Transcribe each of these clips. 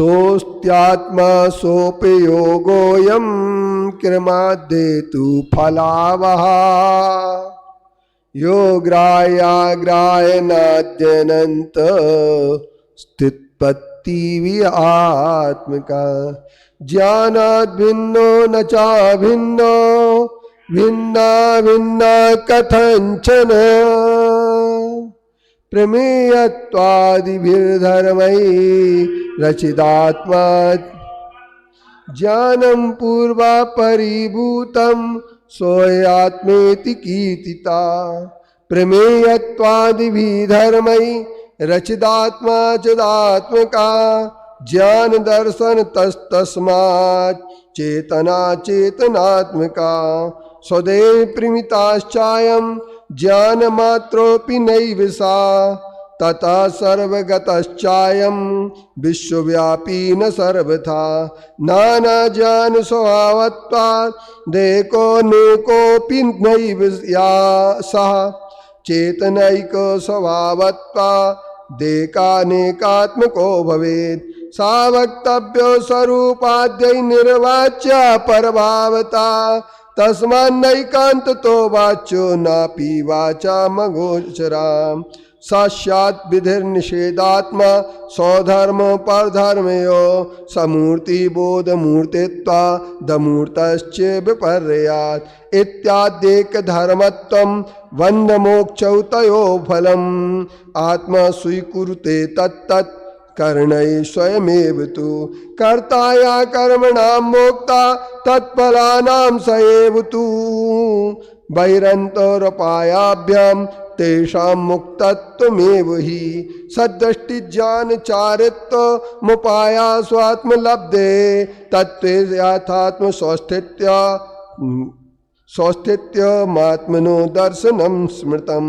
सोऽस्त्यात्मा सोऽपयोगोऽयं क्रमाद्येतु फलावः यो ग्राह्याग्राह्यनाद्यनन्त स्थितपत्तिविआत्मिका ज्ञानाद् भिन्नो न चाभिन्नो भिन्ना भिन्ना कथंचन प्रमेयत्वादिभिर्धर्मैः रचितात्मा ज्ञानं पूर्वापरिभूतं सोऽयात्मेति कीर्तिता प्रमेयत्वादिभिर्धर्मैः रचितात्मा चिदात्मका ज्ञान दर्शन तस्तस्मात् चेतना चेतनात्मका स्वदेव प्रीमिताश्चायं ज्ञानमात्रोऽपि नैव सा तथा सर्वगतश्चायं विश्वव्यापी न सर्वथा नाना ज्ञान स्वभावत्वात् देको नेकोऽपि नैव या सः चेतनैक स्वभावत्वात् देकानेकात्मको भवेत् सा वक्तव्यो स्वरूपाद्यै निर्वाच्य परभावता तस्मान्नैकान्ततो वाच्यो नापि वाचामगोचरा साक्षात् विधिर्निषेधात्मा स्वधर्म परधर्मयो समूर्ति बोधमूर्तित्वा दमूर्तश्च विपर्यात् इत्याद्येक धर्मत्वं बन्धमोक्षौ तयो फलम् आत्मा स्वीकुरुते तत्तत् कर्णै स्वयमेव तु कर्ताया कर्मणां मोक्ता तत्फलानां स एव तु बहिरन्तरपायाभ्यां तेषां मुक्तत्वमेव हि सद्दृष्टिज्ञानचारित्वमुपाया स्वात्मलब्धे तत्त्वे स्वस्थित्यमात्मनो दर्शनं स्मृतं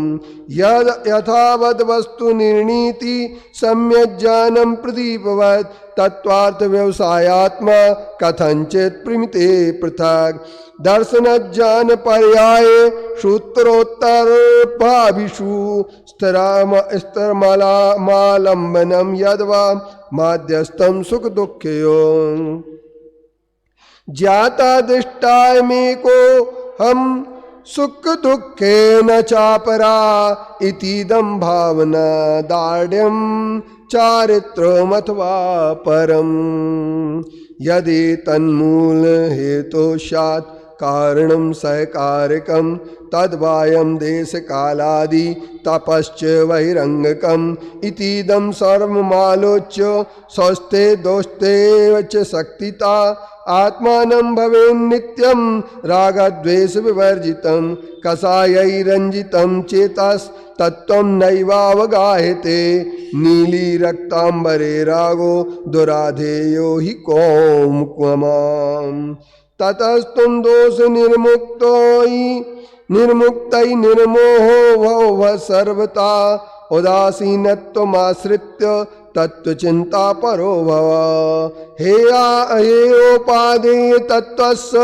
यद् यथावद् वस्तु निर्णीति सम्यक् ज्ञानं प्रदीपवत् तत्त्वार्थ व्यवसायात्मा कथंचित् प्रमिते पृथक् दर्शनज्ञान पर्याये सूत्रोत्तर भाविषु स्थिरमालम्बनं यद्वा माध्यस्थं सुख दुःखयो ज्ञाता दृष्टायमेको हम सुख दुःखे न चापरा इतीदं भावना दार्ढ्यं चारित्रमथवा परम् यदि तन्मूल हेतु स्यात् कारणं सहकारकं तद्वायं देशकालादि तपश्च बहिरंगकम् इतीदं सर्वमालोच्य स्वस्थे दोस्ते च शक्तिता आत्मानं भवेन्नित्यं रागद्वेष विवर्जितं कषायैरञ्जितं चेतस्तत्त्वं नैवावगाह्यते नीली रक्तांबरे रागो दुराधेयो हि कौमुकमाम् ततस्तुं दोष निर्मुक्तै निर्मोहो भव सर्वथा उदासीनत्वमाश्रित्य तत्वचिंता परो भव हेयोपादेय तत्त्वस्य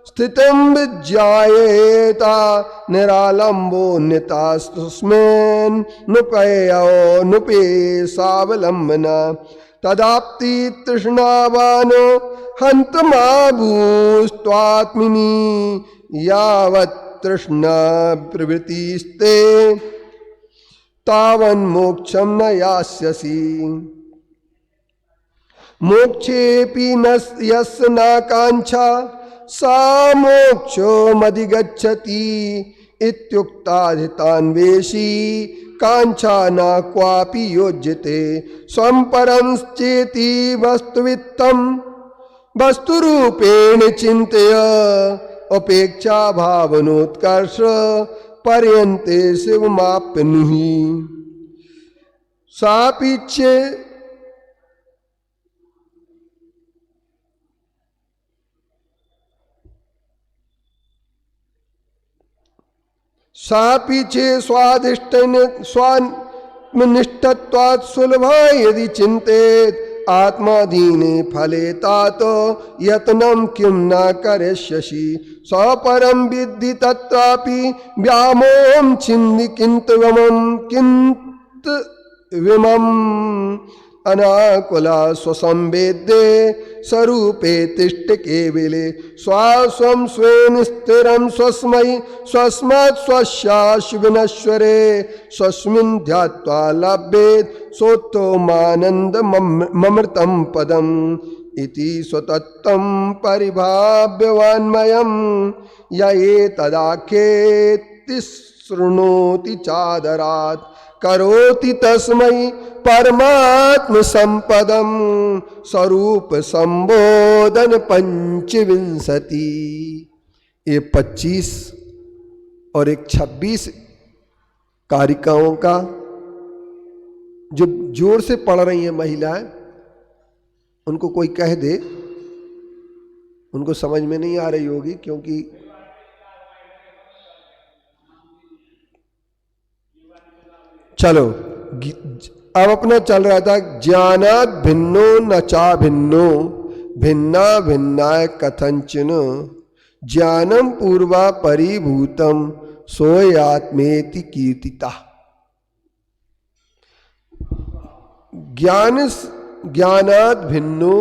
स्थितिं विज्ञायेता निरालम्बो नितास्तस्मिन् नुपेशावलम्बना तदाप्ति तृष्णावान् हन्तमाभूस्त्वात्मिनी यावत् तृष्णा प्रवृत्तिस्ते तावन्मोक्षं न यास्यसि मोक्षेऽपि न यस्य नाकाङ्क्षा सा मोक्षमधिगच्छति इत्युक्ताधितान्वेषी कांक्षा न क्वापि योज्यते स्वं परं चेति वस्तुवित्तं वस्तुरूपेण चिन्तय उपेक्षा भावनोत्कर्ष पर्यन्ते शिवमाप्नुहि सापीच्ये स्वानिष्ठत्वात् सुलभा यदि चिंतेत आत्माधीने फले तात यत्नं किं न करिष्यसि स्वपरं विद्धि तत्रापि व्यामोहं छिन्धि किंतु विमं अनाकुला स्वसंवेद्ये स्वरूपे तिष्ठ केवले स्वास्वं स्वेन स्थिरं स्वस्मै स्वस्मात् स्वस्यास्य विनश्वरे स्वस्मिन् ध्यात्वा लभ्येत् सोत्तमानन्दममृतं पदम् इति स्वतत्त्वं परिभाव्यवान्मयं य एतदाख्येति शृणोति चादरात् करोति तस्मै परमात्म संपदम स्वरूप संबोधन 25। ये 25 और एक 26 कारिकाओं का जो जोर से पढ़ रही हैं महिलाएं, उनको कोई कह दे, उनको समझ में नहीं आ रही होगी, क्योंकि चलो अब अपना चल रहा था ज्ञानात् भिन्नो न चा भिन्नो भिन्ना भिन्नाय कथंचन ज्ञानम पूर्वा परिभूतम सोयात्मेति कीर्तिता। ज्ञानात् भिन्नो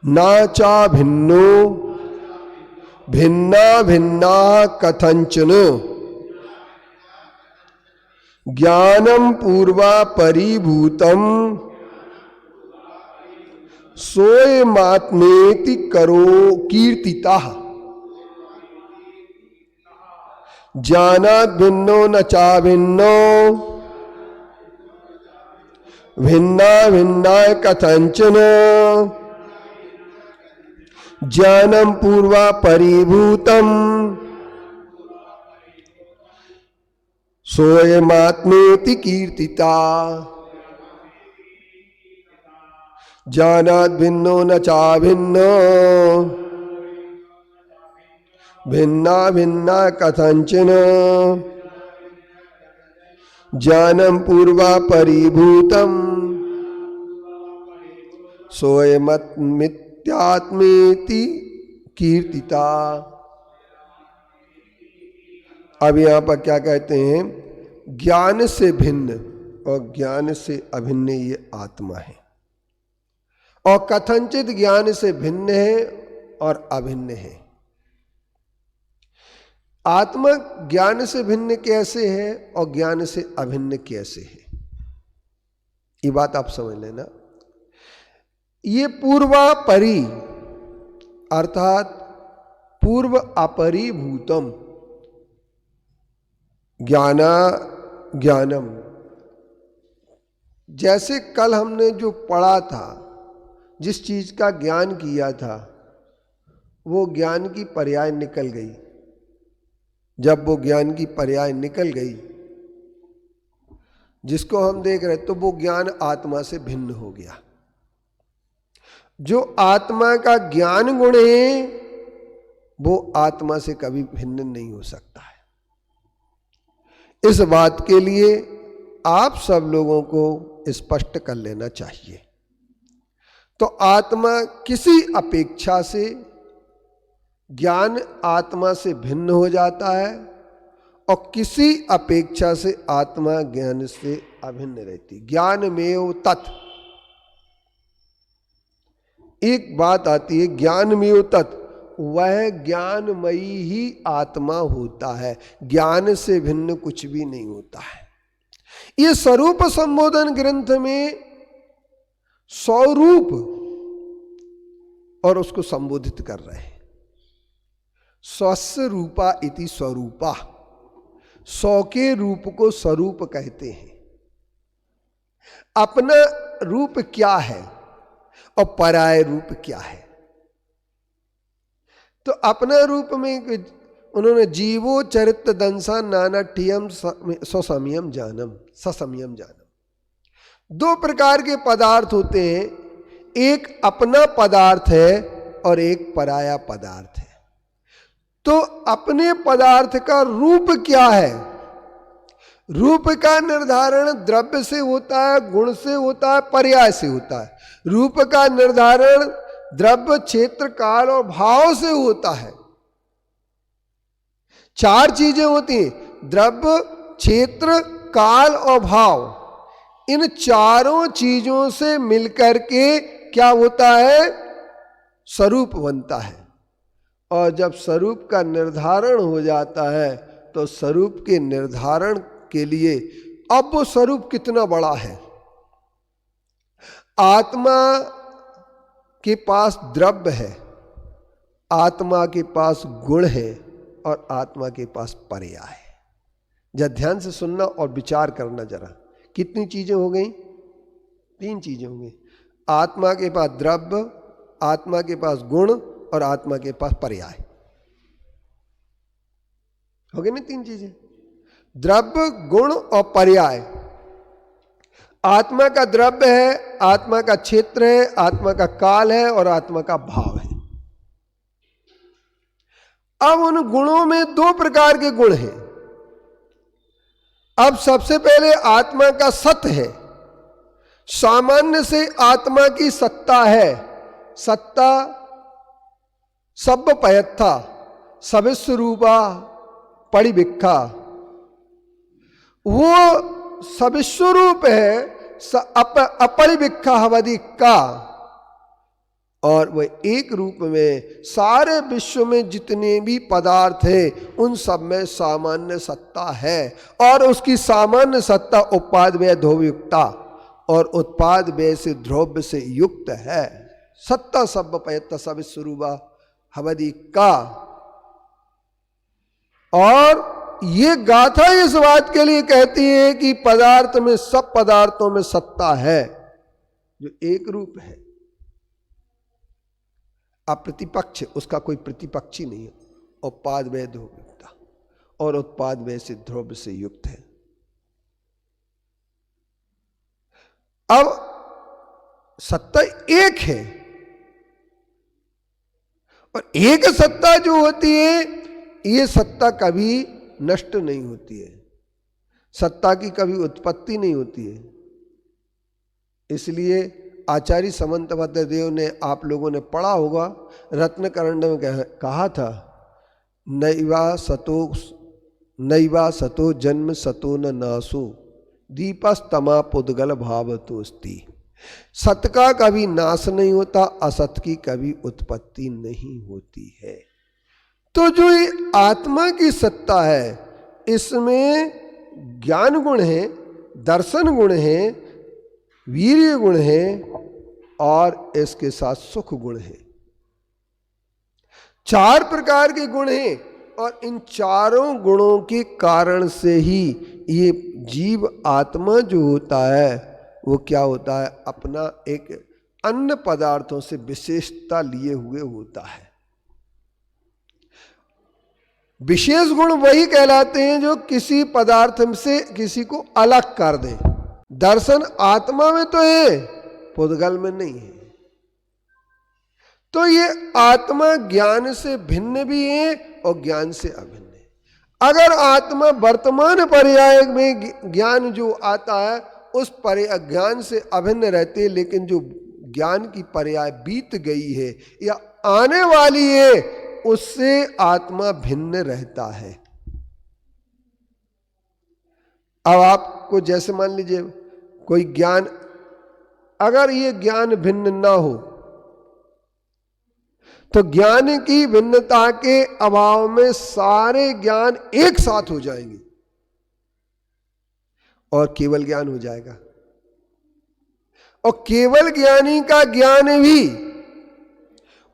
न चा भिन्नो भिन्ना भिन्ना कथंचन ज्ञानम पूर्वा परिभूतम सोयमात्मेति करो कीर्तिता। ज्ञानात् भिन्नो न चा भिन्नो भिन्ना भिन्नाय कथंचन ज्ञानम पूर्वा परिभूतम सोयमात्मेति कीर्तिता। ज्ञानात् भिन्नो न चा भिन्नो भिन्ना भिन्ना कथंचन ज्ञानम पूर्वा परिभूतम सोयमित्यात्मेति कीर्तिता। अब यहां पर क्या कहते हैं, ज्ञान से भिन्न और ज्ञान से अभिन्न ये आत्मा है, और कथनचित ज्ञान से भिन्न है और अभिन्न है। आत्मा ज्ञान से भिन्न कैसे है और ज्ञान से अभिन्न कैसे है, ये बात आप समझ लेना। ये पूर्वापरि अर्थात पूर्व अपरिभूतम ज्ञानम, जैसे कल हमने जो पढ़ा था, जिस चीज का ज्ञान किया था, वो ज्ञान की पर्याय निकल गई। जब वो ज्ञान की पर्याय निकल गई, जिसको हम देख रहे, तो वो ज्ञान आत्मा से भिन्न हो गया। जो आत्मा का ज्ञान गुण है, वो आत्मा से कभी भिन्न नहीं हो सकता है। इस बात के लिए आप सब लोगों को स्पष्ट कर लेना चाहिए। तो आत्मा किसी अपेक्षा से, ज्ञान आत्मा से भिन्न हो जाता है, और किसी अपेक्षा से आत्मा ज्ञान से अभिन्न रहती। ज्ञान में तत्, एक बात आती है, ज्ञान में तत्, वह ज्ञानमयी ही आत्मा होता है, ज्ञान से भिन्न कुछ भी नहीं होता है। ये स्वरूप संबोधन ग्रंथ में स्वरूप और उसको संबोधित कर रहे हैं। स्वस्य रूपा इति स्वरूपा, सौ के रूप को स्वरूप कहते हैं। अपना रूप क्या है और पराय रूप क्या है। तो अपना रूप में उन्होंने जीवो चरित्र दंसा नाना टियम ससमयम जानम, ससमयम जानम। दो प्रकार के पदार्थ होते हैं, एक अपना पदार्थ है और एक पराया पदार्थ है। तो अपने पदार्थ का रूप क्या है? रूप का निर्धारण द्रव्य से होता है, गुण से होता है, पर्याय से होता है। रूप का निर्धारण द्रव्य, क्षेत्र, काल और भाव से होता है। चार चीजें होती हैं, द्रव्य, क्षेत्र, काल और भाव। इन चारों चीजों से मिलकर के क्या होता है? स्वरूप बनता है। और जब स्वरूप का निर्धारण हो जाता है तो स्वरूप के निर्धारण के लिए अब वो स्वरूप कितना बड़ा है। आत्मा के पास द्रव्य है, आत्मा के पास गुण है और आत्मा के पास पर्याय है। जरा ध्यान से सुनना और विचार करना जरा। कितनी चीजें हो गई? 3 चीजें हो गई। आत्मा के पास द्रव्य, आत्मा के पास गुण और आत्मा के पास पर्याय। हो गई ना 3 चीजें? द्रव्य, गुण और पर्याय। आत्मा का द्रव्य है, आत्मा का क्षेत्र है, आत्मा का काल है और आत्मा का भाव है। अब उन गुणों में 2 प्रकार के गुण हैं। अब सबसे पहले आत्मा का सत है। सामान्य से आत्मा की सत्ता है। सत्ता सब पयत्था सविस्वरूपा परिविक्खा, वो सविस्वरूप है, अपरिविक्खा हवदि का, और वह एक रूप में सारे विश्व में जितने भी पदार्थ हैं उन सब में सामान्य सत्ता है। और उसकी सामान्य सत्ता उत्पाद व्यय ध्रुवयुक्ता, और उत्पाद व्यय से ध्रुव से युक्त है। सत्ता सब पयत्ता सविस्वरूपा हवदि का। और ये गाथा इस बात के लिए कहती है कि पदार्थ में, सब पदार्थों में सत्ता है जो एक रूप है, अप्रतिपक्ष, उसका कोई प्रतिपक्षी नहीं है। उत्पाद व्यय ध्रुवयुक्ता, और उत्पाद व्यय से ध्रुव से युक्त है। अब सत्ता एक है, और एक सत्ता जो होती है, ये सत्ता कभी नष्ट नहीं होती है, सत्ता की कभी उत्पत्ति नहीं होती है। इसलिए आचार्य समंतभद्र देव ने, आप लोगों ने पढ़ा होगा, रत्नकरंड में कहा था, नैवा सतो जन्म सतो न नासो दीपस्तमा पुद्गल भावतोस्ति। सत का कभी नाश नहीं होता, असत की कभी उत्पत्ति नहीं होती है। तो जो ये आत्मा की सत्ता है, इसमें ज्ञान गुण है, दर्शन गुण है, वीर्य गुण है और इसके साथ सुख गुण है। 4 प्रकार के गुण हैं, और इन चारों गुणों के कारण से ही ये जीव आत्मा जो होता है वो क्या होता है? अपना एक अन्य पदार्थों से विशेषता लिए हुए होता है। विशेष गुण वही कहलाते हैं जो किसी पदार्थ से किसी को अलग कर दें। दर्शन आत्मा में तो है, पुद्गल में नहीं है। तो ये आत्मा ज्ञान से भिन्न भी है और ज्ञान से अभिन्न है। अगर आत्मा वर्तमान पर्याय में ज्ञान जो आता है उस पर्याय ज्ञान से अभिन्न रहते, लेकिन जो ज्ञान की पर्याय बीत गई है या आने वाली है उससे आत्मा भिन्न रहता है। अब आपको जैसे मान लीजिए कोई ज्ञान, अगर ये ज्ञान भिन्न ना हो तो ज्ञान की भिन्नता के अभाव में सारे ज्ञान एक साथ हो जाएंगे और केवल ज्ञान हो जाएगा। और केवल ज्ञानी का ज्ञान भी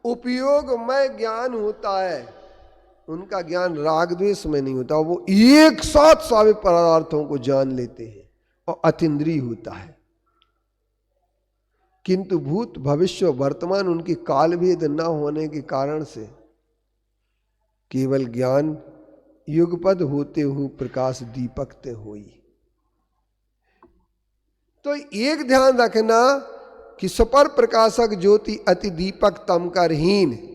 उपयोगमय ज्ञान होता है, उनका ज्ञान राग द्वेष में नहीं होता। वो एक साथ सभी पदार्थों को जान लेते हैं और अतीन्द्रिय होता है। किंतु भूत भविष्य वर्तमान उनकी काल भेद न होने के कारण से केवल ज्ञान युगपद होते हुए प्रकाश दीपक ते होई। तो एक ध्यान रखना कि सपर प्रकाशक ज्योति अति दीपक तम करहीन,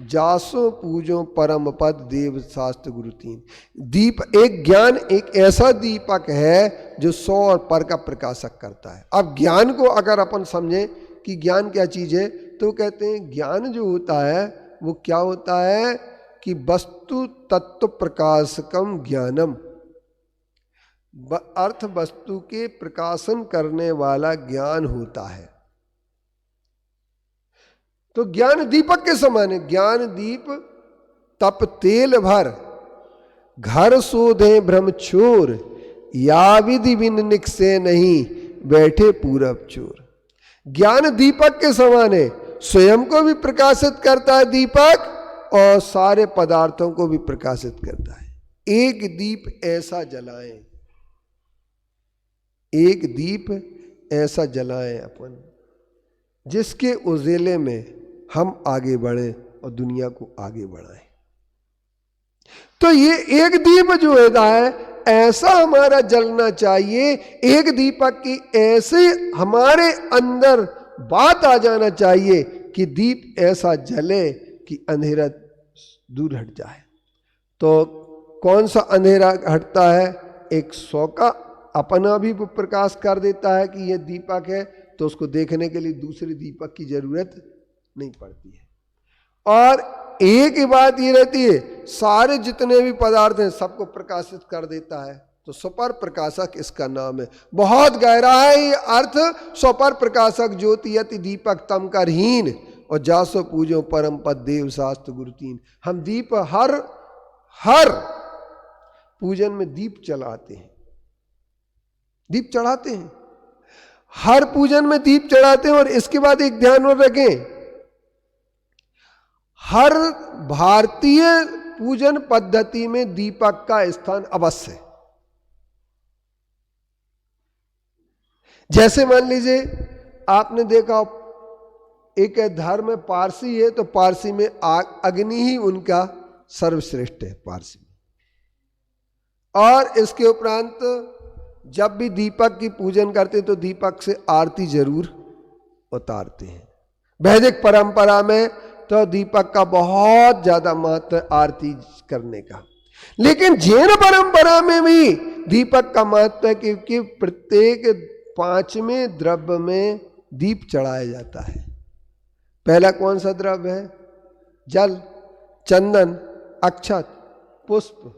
जासो पूजो परम पद देव शास्त्र गुरु तीन। दीप एक ज्ञान एक ऐसा दीपक है जो 100 और पर का प्रकाशक करता है। अब ज्ञान को अगर अपन समझें कि ज्ञान क्या चीज है, तो कहते हैं ज्ञान जो होता है वो क्या होता है कि वस्तु तत्व प्रकाशकम ज्ञानम। अर्थ वस्तु के प्रकाशन करने वाला ज्ञान होता है। तो ज्ञान दीपक के समान है। ज्ञान दीप तप तेल भर, घर शोधे ब्रह्मचोर, या विधि बिन निकसे नहीं, बैठे पूरब चोर। ज्ञान दीपक के समान है, स्वयं को भी प्रकाशित करता है दीपक, और सारे पदार्थों को भी प्रकाशित करता है। एक दीप ऐसा जलाएं, एक दीप ऐसा जलाएं अपन, जिसके उजाले में हम आगे बढ़ें और दुनिया को आगे बढ़ाएं। तो ये एक दीप जो है ऐसा हमारा जलना चाहिए। एक दीपक की ऐसे हमारे अंदर बात आ जाना चाहिए कि दीप ऐसा जले कि अंधेरा दूर हट जाए। तो कौन सा अंधेरा हटता है? एक सौ का अपना भी प्रकाश कर देता है कि यह दीपक है, तो उसको देखने के लिए दूसरे दीपक की जरूरत नहीं पड़ती है। और एक ही बात ये रहती है, सारे जितने भी पदार्थ हैं सबको प्रकाशित कर देता है। तो स्वपर प्रकाशक इसका नाम है। बहुत गहरा है ये अर्थ। स्वपर प्रकाशक ज्योति अति दीपक तम करहीन, और जासो पूजो परम पद देव शास्त्र गुरु तीन। हम दीप हर पूजन में दीप चलाते हैं, दीप चढ़ाते हैं, हर पूजन में दीप चढ़ाते हैं। और इसके बाद एक ध्यान और रखें, हर भारतीय पूजन पद्धति में दीपक का स्थान अवश्य है। जैसे मान लीजिए आपने देखा एक धर्म में पारसी है, तो पारसी में अग्नि ही उनका सर्वश्रेष्ठ है पारसी में। और इसके उपरांत जब भी दीपक की पूजन करते तो दीपक से आरती जरूर उतारते हैं। वैदिक परंपरा में तो दीपक का बहुत ज्यादा महत्व है आरती करने का। लेकिन जैन परंपरा में भी दीपक का महत्व है, क्योंकि प्रत्येक पांचवें द्रव्य में दीप चढ़ाया जाता है। पहला कौन सा द्रव्य है? जल, चंदन, अक्षत, पुष्प,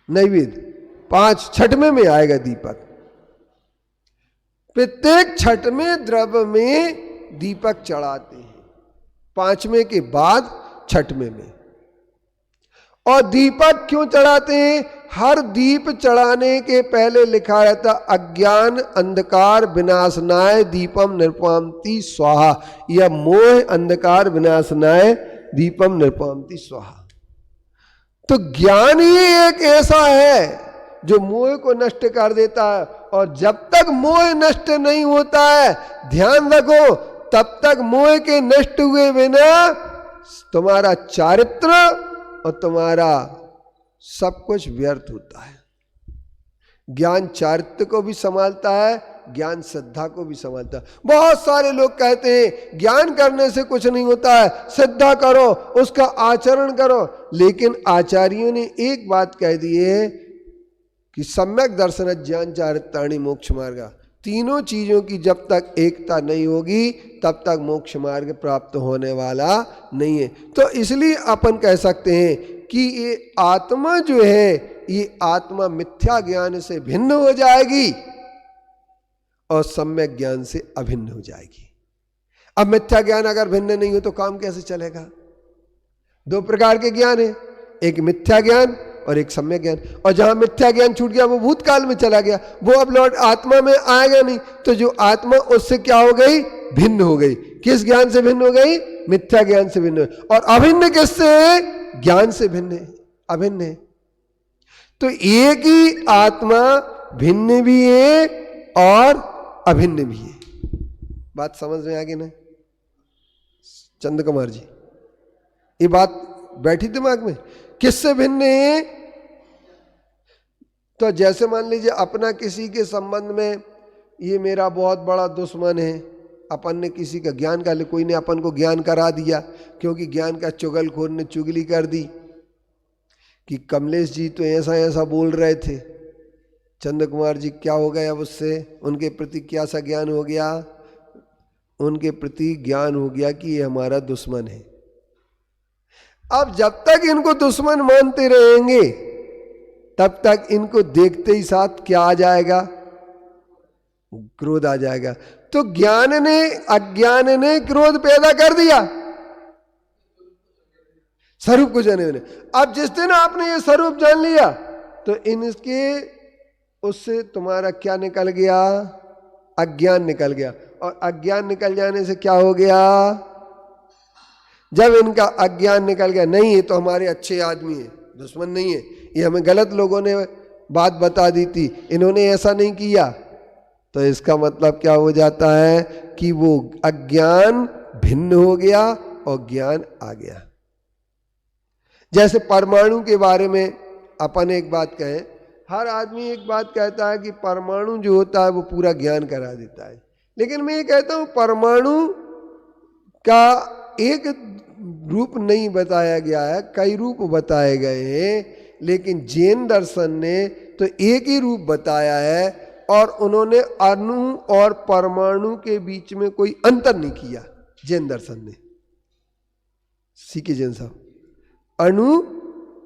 नैवेद्य। 5 छठवें में आएगा दीपक। प्रत्येक छठवें द्रव्य में दीपक चढ़ाते हैं, 5वें के बाद 6वें में। और दीपक क्यों चढ़ाते हैं? हर दीप चढ़ाने के पहले लिखा रहता अज्ञान अंधकार विनाशनाय दीपम निर्पामति स्वाहा, या मोह अंधकार विनाशनाय दीपम निर्पामति स्वाहा। तो ज्ञान ही एक ऐसा है जो मोह को नष्ट कर देता है। और जब तक मोह नष्ट नहीं होता है, ध्यान रखो, तब तक मोह के नष्ट हुए बिना तुम्हारा चारित्र और तुम्हारा सब कुछ व्यर्थ होता है। ज्ञान चारित्र को भी संभालता है, ज्ञान श्रद्धा को भी संभालता है। बहुत सारे लोग कहते हैं ज्ञान करने से कुछ नहीं होता है, श्रद्धा करो, उसका आचरण करो। लेकिन आचार्यों ने एक बात कह दी है कि सम्यक दर्शन ज्ञान चारित्राणि मोक्ष मार्ग। तीनों चीजों की जब तक एकता नहीं होगी तब तक मोक्ष मार्ग प्राप्त होने वाला नहीं है। तो इसलिए अपन कह सकते हैं कि ये आत्मा जो है, ये आत्मा मिथ्या ज्ञान से भिन्न हो जाएगी और सम्यक ज्ञान से अभिन्न हो जाएगी। अब मिथ्या ज्ञान अगर भिन्न नहीं हो तो काम कैसे चलेगा? 2 प्रकार के ज्ञान है, एक मिथ्या ज्ञान और एक सम्यक ज्ञान। और जहां मिथ्या ज्ञान छूट गया वो भूतकाल में चला गया, वो अब लौट आत्मा में आएगा नहीं। तो जो आत्मा उससे क्या हो गई? भिन्न हो गई। किस ज्ञान से भिन्न हो गई? मिथ्या ज्ञान से भिन्न। और अभिन्न किससे है? ज्ञान से भिन्न है, अभिन्न है। तो एक ही आत्मा भिन्न भी है और अभिन्न भी है। बात समझ में आ गई ना चंद्र कुमार जी? ये बात बैठी दिमाग में? किससे भिन्न है? तो जैसे मान लीजिए अपना किसी के संबंध में ये मेरा बहुत बड़ा दुश्मन है, अपन ने किसी का ज्ञान कर लिया, कोई ने अपन को ज्ञान करा दिया, क्योंकि ज्ञान का चुगलखोर ने चुगली कर दी कि कमलेश जी तो ऐसा ऐसा बोल रहे थे, चंद्र कुमार जी क्या हो गया उससे, उनके प्रति क्या सा ज्ञान हो गया? उनके प्रति ज्ञान हो गया कि ये हमारा दुश्मन है। अब जब तक इनको दुश्मन मानते रहेंगे तब तक इनको देखते ही साथ क्या आ जाएगा? क्रोध आ जाएगा। तो ज्ञान ने, अज्ञान ने क्रोध पैदा कर दिया स्वरूप को जाने में। अब जिस दिन आपने ये स्वरूप जान लिया तो इनके उससे तुम्हारा क्या निकल गया? अज्ञान निकल गया। और अज्ञान निकल जाने से क्या हो गया? जब इनका अज्ञान निकल गया, नहीं ये तो हमारे अच्छे आदमी है, दुश्मन नहीं है, ये हमें गलत लोगों ने बात बता दी थी, इन्होंने ऐसा नहीं किया, तो इसका मतलब क्या हो जाता है कि वो अज्ञान भिन्न हो गया और ज्ञान आ गया। जैसे परमाणु के बारे में अपन एक बात कहें, हर आदमी एक बात कहता है कि परमाणु जो होता है वो पूरा ज्ञान करा देता है, लेकिन मैं ये कहता हूं परमाणु का एक रूप नहीं बताया गया है, कई रूप बताए गए हैं, लेकिन जैन दर्शन ने तो एक ही रूप बताया है और उन्होंने अणु और परमाणु के बीच में कोई अंतर नहीं किया। जैन दर्शन ने, सीखे जैन साहब, अणु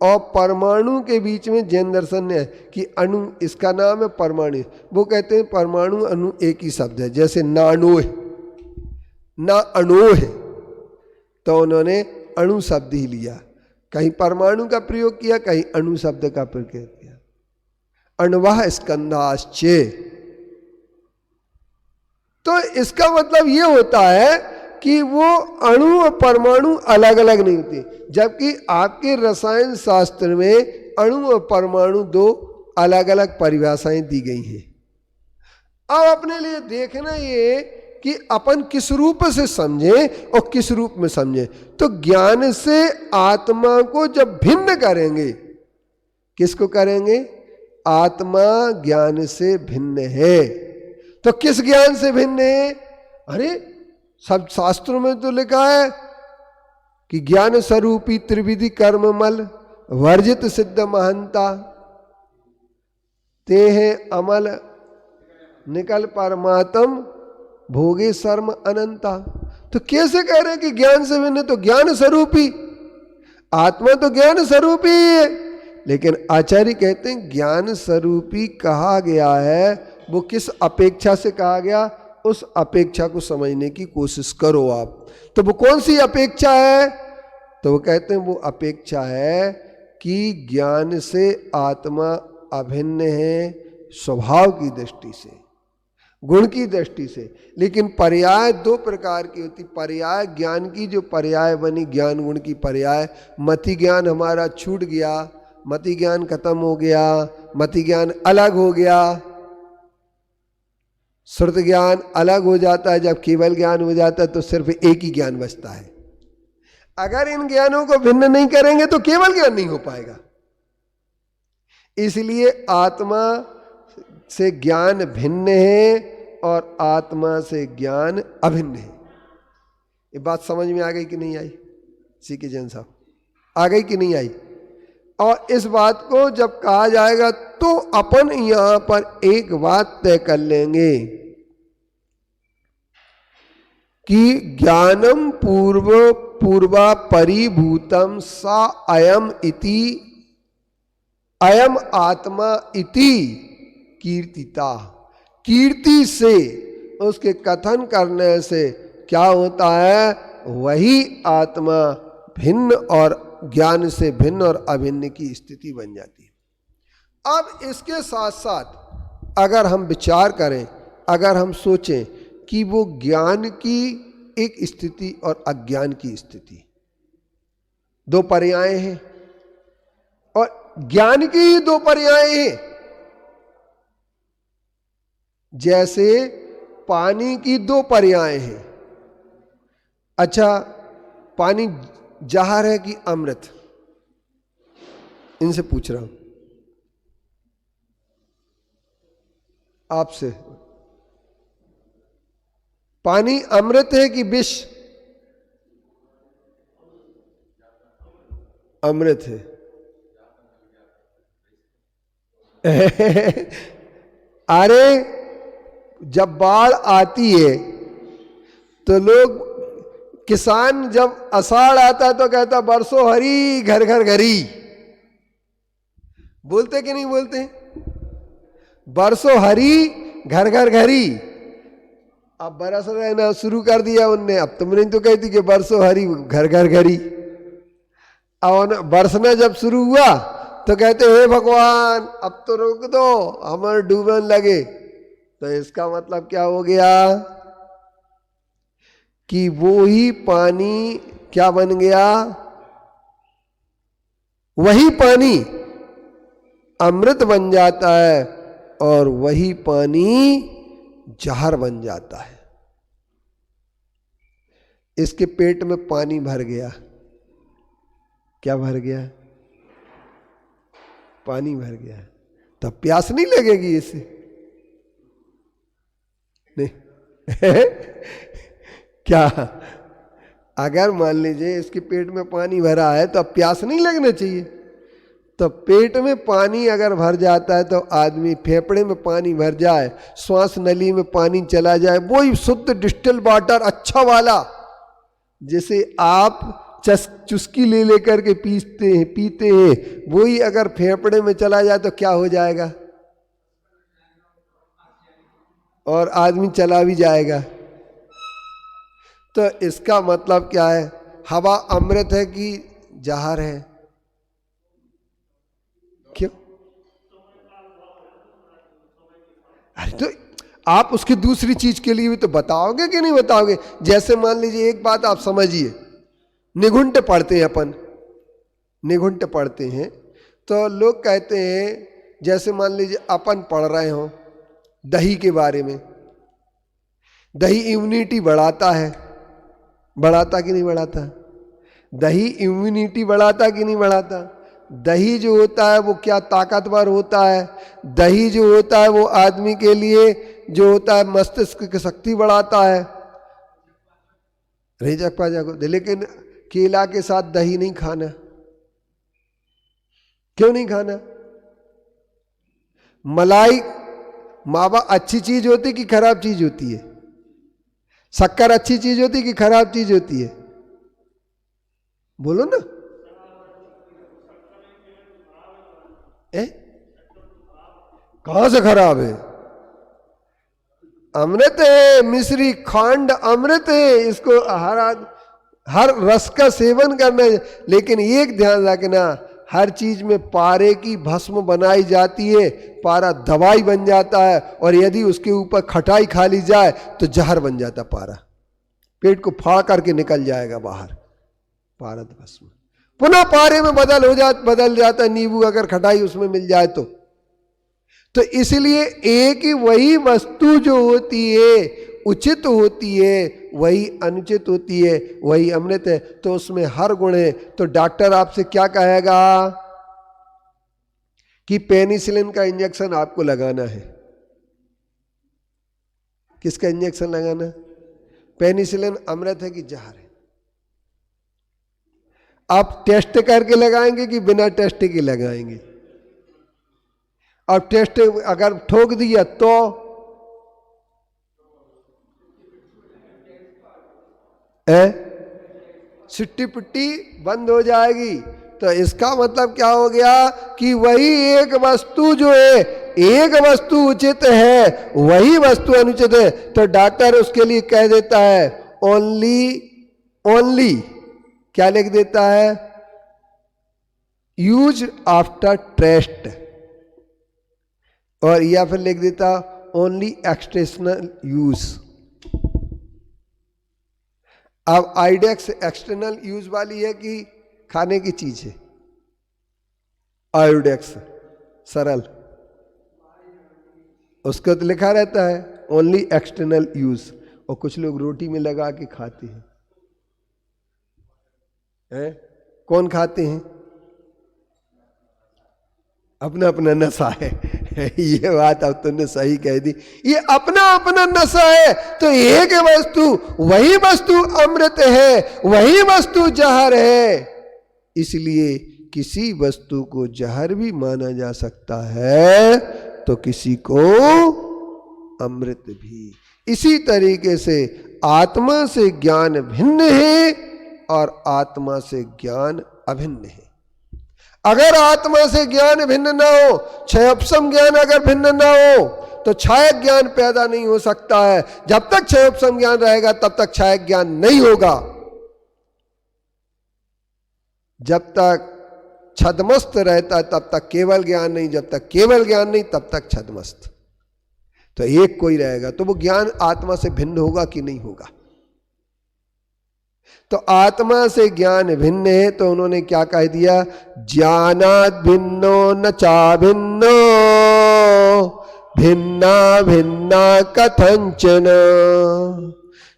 और परमाणु के बीच में जैन दर्शन ने है कि अणु इसका नाम है, परमाणु, वो कहते हैं परमाणु अणु एक ही शब्द है। जैसे नानो है ना अणु है, तो उन्होंने अणु शब्द ही लिया, कहीं परमाणु का प्रयोग किया, कहीं अणु शब्द का प्रयोग किया। अण्वः स्कंधाश्चे, तो इसका मतलब ये होता है कि वो अणु और परमाणु अलग अलग नहीं होते, जबकि आपके रसायन शास्त्र में अणु और परमाणु दो अलग अलग परिभाषाएं दी गई हैं। अब अपने लिए देखना ये कि अपन किस रूप से समझें और किस रूप में समझें। तो ज्ञान से आत्मा को जब भिन्न करेंगे, किसको करेंगे? आत्मा ज्ञान से भिन्न है। तो किस ज्ञान से भिन्न है? अरे सब शास्त्रों में तो लिखा है कि ज्ञान स्वरूपी त्रिविधि कर्ममल वर्जित सिद्ध महंता ते हैं अमल निकल परमात्म भोगे शर्म अनंता। तो कैसे कह रहे हैं कि ज्ञान से भिन्न? तो ज्ञान स्वरूपी, आत्मा तो ज्ञान स्वरूपी है, लेकिन आचार्य कहते हैं ज्ञान स्वरूपी कहा गया है, वो किस अपेक्षा से कहा गया? उस अपेक्षा को समझने की कोशिश करो आप। तो वो कौन सी अपेक्षा है? तो वो कहते हैं वो अपेक्षा है कि ज्ञान से आत्मा अभिन्न है स्वभाव की दृष्टि से, गुण की दृष्टि से। लेकिन पर्याय दो प्रकार की होती, पर्याय ज्ञान की जो पर्याय बनी, ज्ञान गुण की पर्याय। मति ज्ञान हमारा छूट गया, मति ज्ञान खत्म हो गया, मति ज्ञान अलग हो गया, श्रुत ज्ञान अलग हो जाता है। जब केवल ज्ञान हो जाता है तो सिर्फ एक ही ज्ञान बचता है। अगर इन ज्ञानों को भिन्न नहीं करेंगे तो केवल ज्ञान नहीं हो पाएगा। इसलिए आत्मा से ज्ञान भिन्न है और आत्मा से ज्ञान अभिन्न है। ये बात समझ में आ गई कि नहीं आई? सीके जैन साहब, आ गई कि नहीं आई? और इस बात को जब कहा जाएगा तो अपन यहां पर एक बात तय कर लेंगे कि ज्ञानम पूर्वा परिभूतम सा अयम इति, अयम आत्मा इति कीर्तिता। कीर्ति से, उसके कथन करने से क्या होता है? वही आत्मा भिन्न और ज्ञान से भिन्न और अभिन्न की स्थिति बन जाती है। अब इसके साथ साथ अगर हम विचार करें, अगर हम सोचें कि वो ज्ञान की एक स्थिति और अज्ञान की स्थिति, दो पर्याय हैं, और ज्ञान की ही दो पर्याय हैं। जैसे पानी की दो पर्याय हैं। अच्छा, पानी जहर है कि अमृत? इनसे पूछ रहा हूं आपसे, पानी अमृत है कि विष? अमृत है। अरे जब बाढ़ आती है तो लोग, किसान जब आषाढ़ आता तो कहता बरसों हरी घर घर घरी, बोलते कि नहीं बोलते? बरसों हरी घर घर घरी। अब बरस रहना शुरू कर दिया उनने। अब तुमने तो कहती कि बरसों हरी घर घर घरी। अब बरसना जब शुरू हुआ तो कहते हे भगवान अब तो रोक दो, हमारे डूबने लगे। तो इसका मतलब क्या हो गया कि वो ही पानी क्या बन गया? वही पानी अमृत बन जाता है और वही पानी जहर बन जाता है। इसके पेट में पानी भर गया। क्या भर गया? पानी भर गया। तब प्यास नहीं लगेगी इसे? नहीं क्या? अगर मान लीजिए इसके पेट में पानी भरा है तो अब प्यास नहीं लगना चाहिए। तो पेट में पानी अगर भर जाता है तो आदमी, फेफड़े में पानी भर जाए, श्वास नली में पानी चला जाए, वही शुद्ध डिस्टिल वाटर अच्छा वाला, जैसे आप चुस्की ले लेकर के पीते हैं, वही अगर फेफड़े में चला जाए तो क्या हो जाएगा? और आदमी चला भी जाएगा। तो इसका मतलब क्या है? हवा अमृत है कि जहर है? क्यों? अरे तो आप उसकी दूसरी चीज के लिए भी तो बताओगे कि नहीं बताओगे? जैसे मान लीजिए एक बात आप समझिए, निघुंट पढ़ते हैं अपन, निघुंट पढ़ते हैं तो लोग कहते हैं, जैसे मान लीजिए अपन पढ़ रहे हो दही के बारे में, दही इम्यूनिटी बढ़ाता है, बढ़ाता कि नहीं बढ़ाता? दही इम्यूनिटी बढ़ाता कि नहीं बढ़ाता? दही जो होता है वो क्या ताकतवर होता है। दही जो होता है वो आदमी के लिए जो होता है मस्तिष्क की शक्ति बढ़ाता है। रेजक पाजा को, लेकिन केला के साथ दही नहीं खाना। क्यों नहीं खाना? मलाई मावा अच्छी चीज होती कि खराब चीज होती है? शक्कर अच्छी चीज होती कि खराब चीज होती है? बोलो ना। कहां से खराब है? अमृत है, मिश्री खंड अमृत है। इसको हर रस का सेवन करना है। लेकिन एक ध्यान रखना, हर चीज में पारे की भस्म बनाई जाती है, पारा दवाई बन जाता है, और यदि उसके ऊपर खटाई खा ली जाए तो जहर बन जाता पारा, पेट को फाड़ करके निकल जाएगा बाहर पारा भस्म। पुनः पारे में बदल जाता नींबू, अगर खटाई उसमें मिल जाए तो इसलिए एक ही वही वस्तु जो होती है उचित होती है, वही अनुचित होती है, वही अमृत है। तो उसमें हर गुण है। तो डॉक्टर आपसे क्या कहेगा कि पेनिसिलिन का इंजेक्शन आपको लगाना है। किसका इंजेक्शन लगाना? पेनिसिलिन अमृत है कि जहर है? आप टेस्ट करके लगाएंगे कि बिना टेस्ट के लगाएंगे? और टेस्ट अगर ठोक दिया तो सिट्टी पिट्टी बंद हो जाएगी। तो इसका मतलब क्या हो गया कि वही एक वस्तु जो है, एक वस्तु उचित है, वही वस्तु अनुचित है। तो डॉक्टर उसके लिए कह देता है ओनली क्या लिख देता है? यूज आफ्टर टेस्ट, और या फिर लिख देता ओनली एक्सटर्नल यूज। अब आइडेक्स एक्सटर्नल यूज वाली है कि खाने की चीज है? आयोडेक्स सरल, उसको तो लिखा रहता है ओनली एक्सटर्नल यूज, और कुछ लोग रोटी में लगा के खाते हैं। कौन खाते हैं? अपना अपना नशा है। ये बात अब तुमने सही कह दी, ये अपना अपना नशा है। तो एक वस्तु, वही वस्तु अमृत है, वही वस्तु जहर है। इसलिए किसी वस्तु को जहर भी माना जा सकता है तो किसी को अमृत भी। इसी तरीके से आत्मा से ज्ञान भिन्न है और आत्मा से ज्ञान अभिन्न है। अगर आत्मा से ज्ञान भिन्न ना हो, क्षयोपम ज्ञान अगर भिन्न ना हो, तो छायक ज्ञान पैदा नहीं हो सकता है। जब तक क्षयोपम ज्ञान रहेगा तब तक छायक ज्ञान नहीं होगा। जब तक छदमस्त रहता है तब तक केवल ज्ञान नहीं, जब तक केवल ज्ञान नहीं तब तक छदमस्त। तो एक कोई रहेगा, तो वो ज्ञान आत्मा से भिन्न होगा कि नहीं होगा? तो आत्मा से ज्ञान भिन्न है, तो उन्होंने क्या कह दिया? ज्ञानात् भिन्नो न चा भिन्नो भिन्ना भिन्ना कथंचन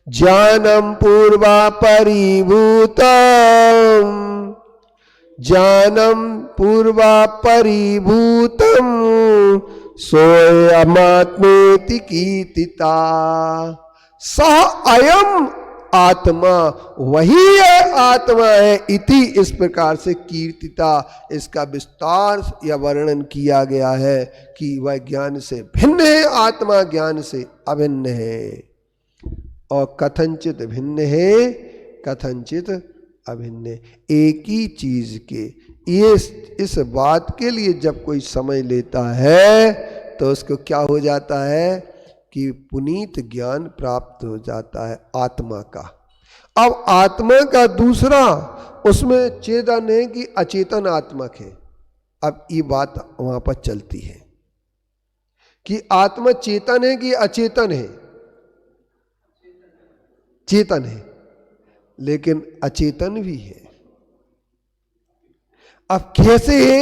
ज्ञानम पूर्वा परिभूतम ज्ञानम पूर्वा परिभूतम सोयमात्मेति कीर्तिता। सह अयम आत्मा, वही है आत्मा है, इति इस प्रकार से कीर्तिता, इसका विस्तार या वर्णन किया गया है कि वह ज्ञान से भिन्न है, आत्मा ज्ञान से अभिन्न है। और कथनचित भिन्न है, कथनचित अभिन्न। एक ही चीज के ये इस बात के लिए जब कोई समझ लेता है तो उसको क्या हो जाता है कि पुनीत ज्ञान प्राप्त हो जाता है आत्मा का। अब आत्मा का दूसरा उसमें चेतन है कि अचेतन आत्मक है। अब ये बात वहां पर चलती है कि आत्मा चेतन है कि अचेतन है? चेतन है, लेकिन अचेतन भी है। अब कैसे है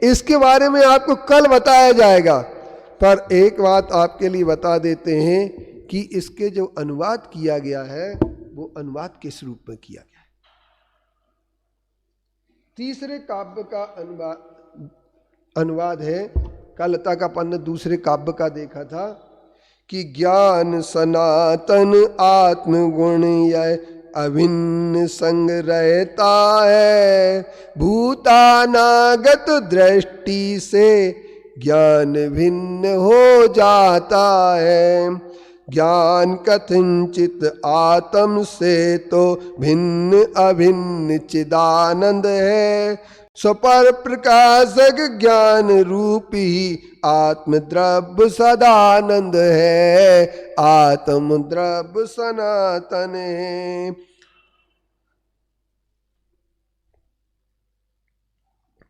इसके बारे में आपको कल बताया जाएगा, पर एक बात आपके लिए बता देते हैं कि इसके जो अनुवाद किया गया है वो अनुवाद किस रूप में किया गया है। तीसरे काव्य का अनुवाद है। कल लता का पन्ना दूसरे काव्य का देखा था कि ज्ञान सनातन आत्मगुण यह अभिन्न संग रहता है, भूतानागत दृष्टि से ज्ञान भिन्न हो जाता है। ज्ञान कथंचित आत्म से तो भिन्न अभिन्न चिदानंद है, स्वपर प्रकाशक ज्ञान रूप ही आत्मद्रव्य सदानंद है, आत्मद्रव्य सनातन है।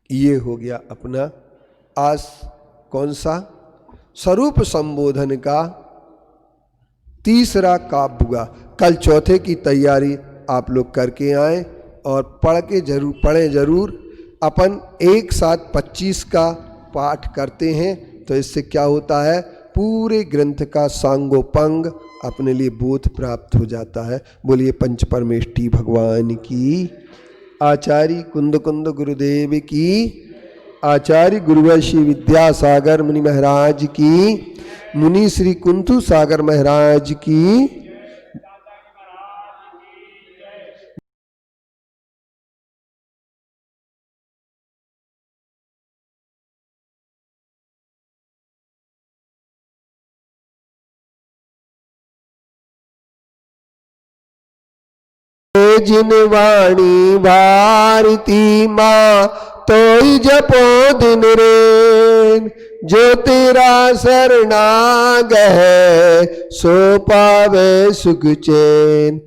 ये हो गया अपना आज कौन सा स्वरूप संबोधन का तीसरा काव्य हुआ। कल चौथे की तैयारी आप लोग करके आए और पढ़ें जरूर। अपन एक साथ 25 का पाठ करते हैं तो इससे क्या होता है, पूरे ग्रंथ का सांगोपांग अपने लिए बोध प्राप्त हो जाता है। बोलिए पंच परमेष्ठी भगवान की, आचार्य कुंद कुंद गुरुदेव की, आचार्य गुरुवंशी विद्यासागर मुनि महाराज की, मुनि श्री कुंथु सागर महाराज की। जिन वाणी भारती माँ तो जपो दिन रेन, जो तेरा शरणाग है सो पावे सुख चैन।